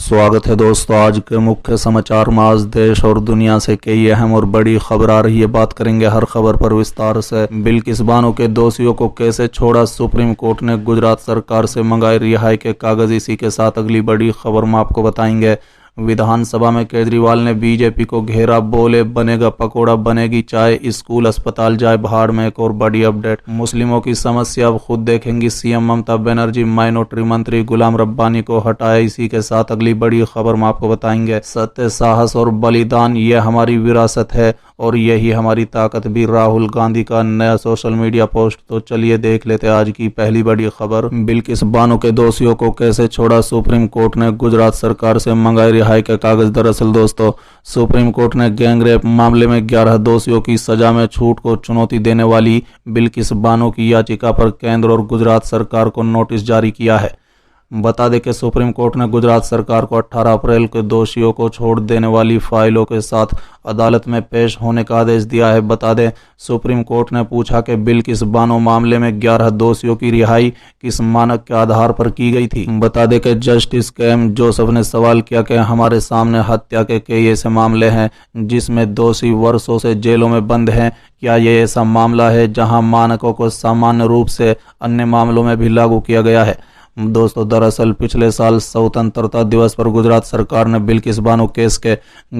स्वागत है दोस्तों। आज के मुख्य समाचार में आज देश और दुनिया से कई अहम और बड़ी खबर आ रही है। बात करेंगे हर खबर पर विस्तार से। बिल्किस बानो के दोषियों को कैसे छोड़ा, सुप्रीम कोर्ट ने गुजरात सरकार से मंगाए रिहाई के कागज। इसी के साथ अगली बड़ी खबर में आपको बताएंगे। विधानसभा में केजरीवाल ने बीजेपी को घेरा, बोले बनेगा पकोड़ा बनेगी चाय, स्कूल अस्पताल जाए भाड़ में। एक और बड़ी अपडेट, मुस्लिमों की समस्या अब खुद देखेंगी सीएम ममता बनर्जी, माइनॉरिटी मंत्री गुलाम रब्बानी को हटाया। इसी के साथ अगली बड़ी खबर में आपको बताएंगे। सत्य, साहस और बलिदान ये हमारी विरासत है और यही हमारी ताकत भी, राहुल गांधी का नया सोशल मीडिया पोस्ट। तो चलिए देख लेते हैं आज की पहली बड़ी खबर। बिल्किस बानो के दोषियों को कैसे छोड़ा, सुप्रीम कोर्ट ने गुजरात सरकार से मंगाए रिहाई के कागज। दरअसल दोस्तों, सुप्रीम कोर्ट ने गैंगरेप मामले में 11 दोषियों की सजा में छूट को चुनौती देने वाली बिल्किस बानो की याचिका पर केंद्र और गुजरात सरकार को नोटिस जारी किया है। बता दें कि सुप्रीम कोर्ट ने गुजरात सरकार को 18 अप्रैल को दोषियों को छोड़ देने वाली फाइलों के साथ अदालत में पेश होने का आदेश दिया है। बता दें, सुप्रीम कोर्ट ने पूछा कि बिल्किस बानो मामले में 11 दोषियों की रिहाई किस मानक के आधार पर की गई थी। बता दें कि जस्टिस के.एम. जोसेफ ने सवाल किया कि हमारे सामने हत्या के कई ऐसे मामले हैं जिसमें दोषी वर्षों से जेलों में बंद हैं। क्या ये ऐसा मामला है जहां मानकों को सामान्य रूप से अन्य मामलों में भी लागू किया गया है? दोस्तों, दरअसल पिछले साल स्वतंत्रता दिवस पर गुजरात सरकार ने बिल्किस बानो केस के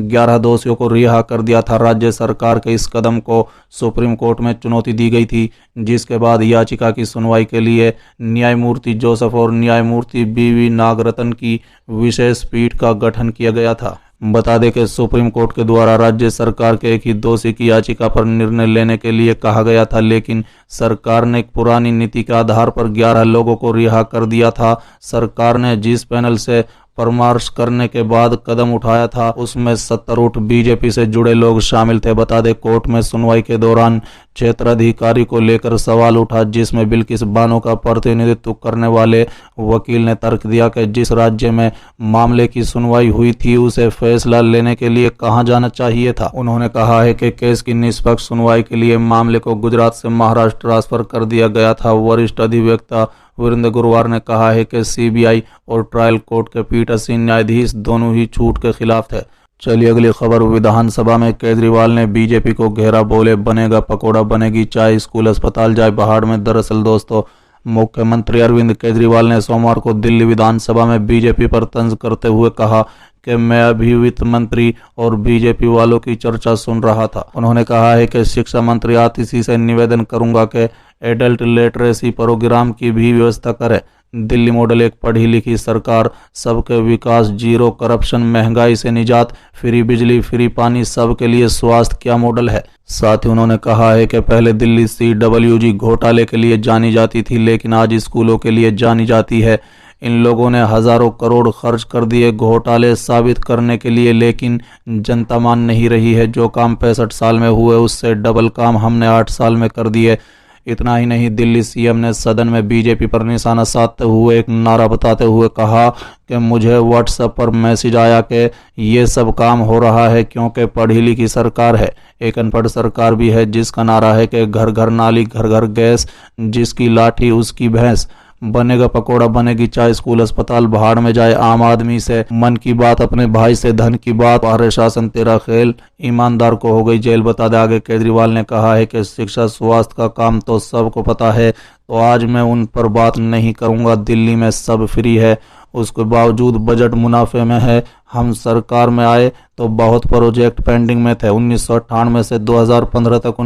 11 दोषियों को रिहा कर दिया था। राज्य सरकार के इस कदम को सुप्रीम कोर्ट में चुनौती दी गई थी, जिसके बाद याचिका की सुनवाई के लिए न्यायमूर्ति जोसेफ और न्यायमूर्ति बी.वी. नागरत्न की विशेष पीठ का गठन किया गया था। बता दें कि सुप्रीम कोर्ट के द्वारा राज्य सरकार के एक ही दोषी की याचिका पर निर्णय लेने के लिए कहा गया था, लेकिन सरकार ने एक पुरानी नीति के आधार पर 11 लोगों को रिहा कर दिया था। सरकार ने जिस पैनल से परामर्श करने के बाद कदम उठाया था उसमें 70 बीजेपी से जुड़े लोग शामिल थे। बता दें, कोर्ट में सुनवाई के दौरान क्षेत्राधिकारी को लेकर सवाल उठा, जिसमें बिल्किस बानो का प्रतिनिधित्व करने वाले वकील ने तर्क दिया कि जिस राज्य में मामले की सुनवाई हुई थी उसे फैसला लेने के लिए कहां जाना चाहिए था। उन्होंने कहा है कि केस की निष्पक्ष सुनवाई के लिए मामले को गुजरात से महाराष्ट्र ट्रांसफर कर दिया गया था। वरिष्ठ अधिवक्ता वीरेंद्र गुरुवार ने कहा है कि सीबीआई और ट्रायल कोर्ट के पीठासीन न्यायाधीश दोनों ही छूट के खिलाफ थे। चलिए अगली खबर। विधानसभा में केजरीवाल ने बीजेपी को घेरा, बोले बनेगा पकोड़ा बनेगी चाय, स्कूल अस्पताल जाए भाड़ में। दरअसल दोस्तों, मुख्यमंत्री अरविंद केजरीवाल ने सोमवार को दिल्ली विधानसभा में बीजेपी पर तंज करते हुए कहा कि मैं अभी वित्त मंत्री और बीजेपी वालों की चर्चा सुन रहा था। उन्होंने कहा है कि शिक्षा मंत्री आतिशी से निवेदन करूंगा कि एडल्ट लिटरेसी प्रोग्राम की भी व्यवस्था करे। दिल्ली मॉडल एक पढ़ी लिखी सरकार, सबके विकास, जीरो करप्शन, महंगाई से निजात, फ्री बिजली, फ्री पानी, सबके लिए स्वास्थ्य क्या मॉडल है। साथ ही उन्होंने कहा है कि पहले दिल्ली CWG घोटाले के लिए जानी जाती थी, लेकिन आज स्कूलों के लिए जानी जाती है। इन लोगों ने हजारों करोड़ खर्च कर दिए घोटाले साबित करने के लिए, लेकिन जनता मान नहीं रही है। जो काम 65 साल में हुए उससे डबल काम हमने 8 साल में कर दिए। इतना ही नहीं, दिल्ली सीएम ने सदन में बीजेपी पर निशाना साधते हुए एक नारा बताते हुए कहा कि मुझे व्हाट्सएप पर मैसेज आया कि ये सब काम हो रहा है क्योंकि पढ़ी लिखी सरकार है। एक अनपढ़ सरकार भी है जिसका नारा है कि घर घर नाली, घर घर गैस, जिसकी लाठी उसकी भैंस, बनेगा पकोड़ा बनेगी चाय, स्कूल अस्पताल भाड़ में जाए। आम आदमी से मन की बात, अपने भाई से धन की बात, बाहर शासन तेरा खेल, ईमानदार को हो गई जेल। बता दें, आगे केजरीवाल ने कहा है कि शिक्षा स्वास्थ्य का काम तो सबको पता है, तो आज मैं उन पर बात नहीं करूंगा। दिल्ली में सब फ्री है, उसके बावजूद बजट मुनाफे में है। हम सरकार में आए तो बहुत प्रोजेक्ट पेंडिंग में थे। 1998 से 2015 तक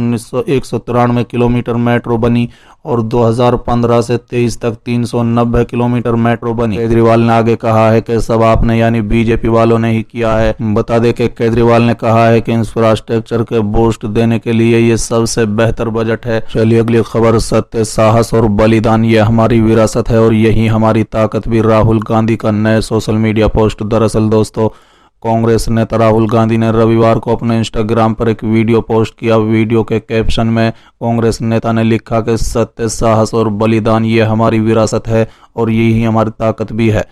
193 किलोमीटर मेट्रो बनी और 2015 से 23 तक 390 किलोमीटर मेट्रो बनी। केजरीवाल ने आगे कहा है कि सब आपने यानी बीजेपी वालों ने ही किया है। बता दें कि केजरीवाल ने कहा है कि इंफ्रास्ट्रक्चर के बूस्ट देने के लिए ये सबसे बेहतर बजट है। चलिए अगली खबर। सत्य, साहस और बलिदान ये हमारी विरासत है और यही हमारी ताकत भी, राहुल गांधी का नए सोशल मीडिया पोस्ट। दरअसल दोस्तों, कांग्रेस नेता राहुल गांधी ने रविवार को अपने इंस्टाग्राम पर एक वीडियो पोस्ट किया। वीडियो के कैप्शन में कांग्रेस नेता ने लिखा कि सत्य, साहस और बलिदान ये हमारी विरासत है और यही हमारी ताकत भी है।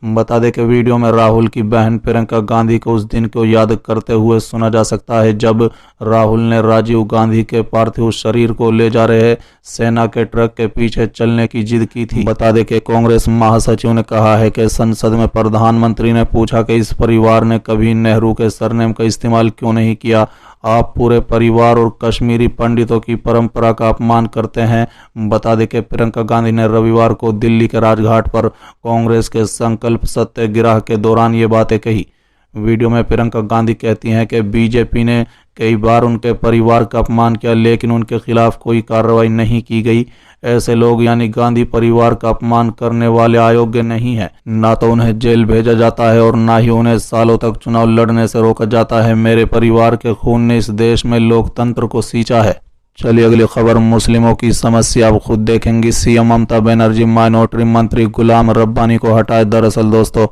बता दें कि वीडियो में राहुल की बहन प्रियंका गांधी को उस दिन को याद करते हुए सुना जा सकता है जब राहुल ने राजीव गांधी के पार्थिव शरीर को ले जा रहे सेना के ट्रक के पीछे चलने की जिद की थी। बता दें कि कांग्रेस महासचिव ने कहा है कि संसद में प्रधानमंत्री ने पूछा कि इस परिवार ने कभी नेहरू के सरनेम का इस्तेमाल क्यों नहीं किया। आप पूरे परिवार और कश्मीरी पंडितों की परंपरा का अपमान करते हैं। बता दें कि प्रियंका गांधी ने रविवार को दिल्ली के राजघाट पर कांग्रेस के संकल्प सत्याग्रह के दौरान ये बातें कही। वीडियो में प्रियंका गांधी कहती हैं कि बीजेपी ने कई बार उनके परिवार का अपमान किया लेकिन उनके खिलाफ कोई कार्रवाई नहीं की गई। ऐसे लोग यानी गांधी परिवार का अपमान करने वाले अयोग्य नहीं है। ना तो उन्हें जेल भेजा जाता है और ना ही उन्हें सालों तक चुनाव लड़ने से रोका जाता है। मेरे परिवार के खून ने इस देश में लोकतंत्र को सींचा है। चलिए अगली खबर, मुस्लिमों की समस्या आप खुद देखेंगी। सीएम ममता बनर्जी माइनॉरिटी मंत्री गुलाम रब्बानी को हटाए। दरअसल दोस्तों,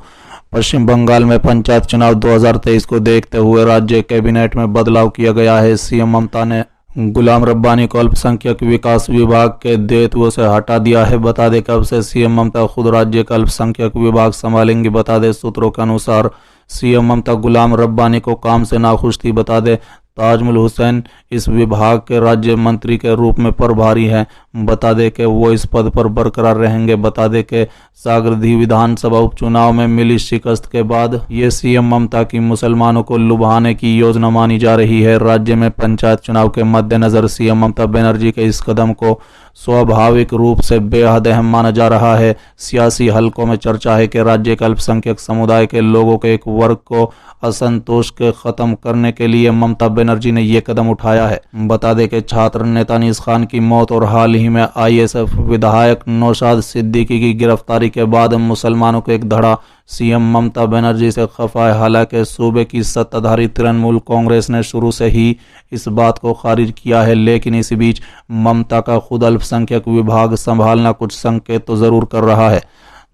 पश्चिम बंगाल में पंचायत चुनाव 2023 को देखते हुए राज्य कैबिनेट में बदलाव किया गया है। सीएम ममता ने गुलाम रब्बानी को अल्पसंख्यक विकास विभाग के दायित्व से हटा दिया है। बता दें कब से सीएम ममता खुद राज्य का अल्पसंख्यक विभाग संभालेंगी। बता दें सूत्रों के अनुसार सीएम ममता गुलाम रब्बानी को काम से नाखुश थी। बता दें ताजमुल हुसैन इस विभाग के राज्य मंत्री के रूप में प्रभारी हैं। बता दें कि वो इस पद पर बरकरार रहेंगे। बता दें कि सागरधी विधानसभा उपचुनाव में मिली शिकस्त के बाद ये सीएम ममता की मुसलमानों को लुभाने की योजना मानी जा रही है। राज्य में पंचायत चुनाव के मद्देनजर सीएम ममता बनर्जी के इस कदम को स्वाभाविक रूप से बेहद अहम माना जा रहा है। सियासी हलकों में चर्चा है कि राज्य के अल्पसंख्यक समुदाय के लोगों के एक वर्ग को असंतोष के खत्म करने के लिए ममता बनर्जी ने ये कदम उठाया है। बता दें कि छात्र नेता अनीस खान की मौत और हाल ही में आईएसएफ विधायक नौशाद सिद्दीकी की गिरफ्तारी के बाद मुसलमानों को एक धड़ा सीएम ममता बनर्जी से खफा है। हालांकि सूबे की सत्ताधारी तृणमूल कांग्रेस ने शुरू से ही इस बात को खारिज किया है, लेकिन इसी बीच ममता का खुद अल्पसंख्यक विभाग संभालना कुछ संकेत तो जरूर कर रहा है।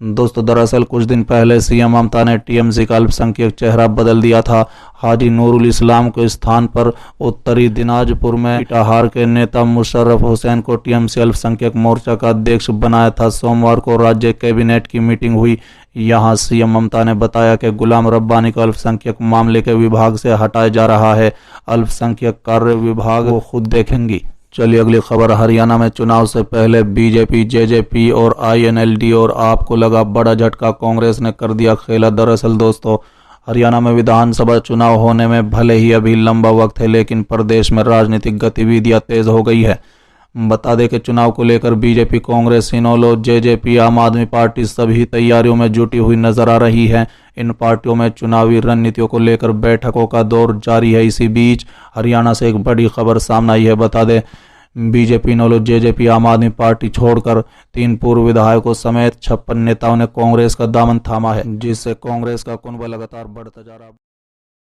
दोस्तों, दरअसल कुछ दिन पहले सीएम ममता ने टीएमसी का अल्पसंख्यक चेहरा बदल दिया था। हाजी नूरुल इस्लाम को स्थान पर उत्तरी दिनाजपुर में इटाहार के नेता मुशर्रफ हुसैन को टीएमसी अल्पसंख्यक मोर्चा का अध्यक्ष बनाया था। सोमवार को राज्य कैबिनेट की मीटिंग हुई। यहां सीएम ममता ने बताया कि गुलाम रब्बानी को अल्पसंख्यक मामले के विभाग से हटाया जा रहा है। अल्पसंख्यक कार्य विभाग वो खुद देखेंगी। चलिए अगली खबर, हरियाणा में चुनाव से पहले बीजेपी, जेजेपी और आईएनएलडी और आपको लगा बड़ा झटका, कांग्रेस ने कर दिया खेला। दरअसल दोस्तों, हरियाणा में विधानसभा चुनाव होने में भले ही अभी लंबा वक्त है, लेकिन प्रदेश में राजनीतिक गतिविधियां तेज हो गई है। बता दें कि चुनाव को लेकर बीजेपी, कांग्रेस, इनेलो, जेजेपी, आम आदमी पार्टी सभी तैयारियों में जुटी हुई नजर आ रही है। इन पार्टियों में चुनावी रणनीतियों को लेकर बैठकों का दौर जारी है। इसी बीच हरियाणा से एक बड़ी खबर सामने आई है। बता दें बीजेपी, इनेलो, जेजेपी, आम आदमी पार्टी छोड़कर 3 पूर्व विधायकों समेत 56 नेताओं ने कांग्रेस का दामन थामा है, जिससे कांग्रेस का कुनबा लगातार बढ़ता जा रहा है।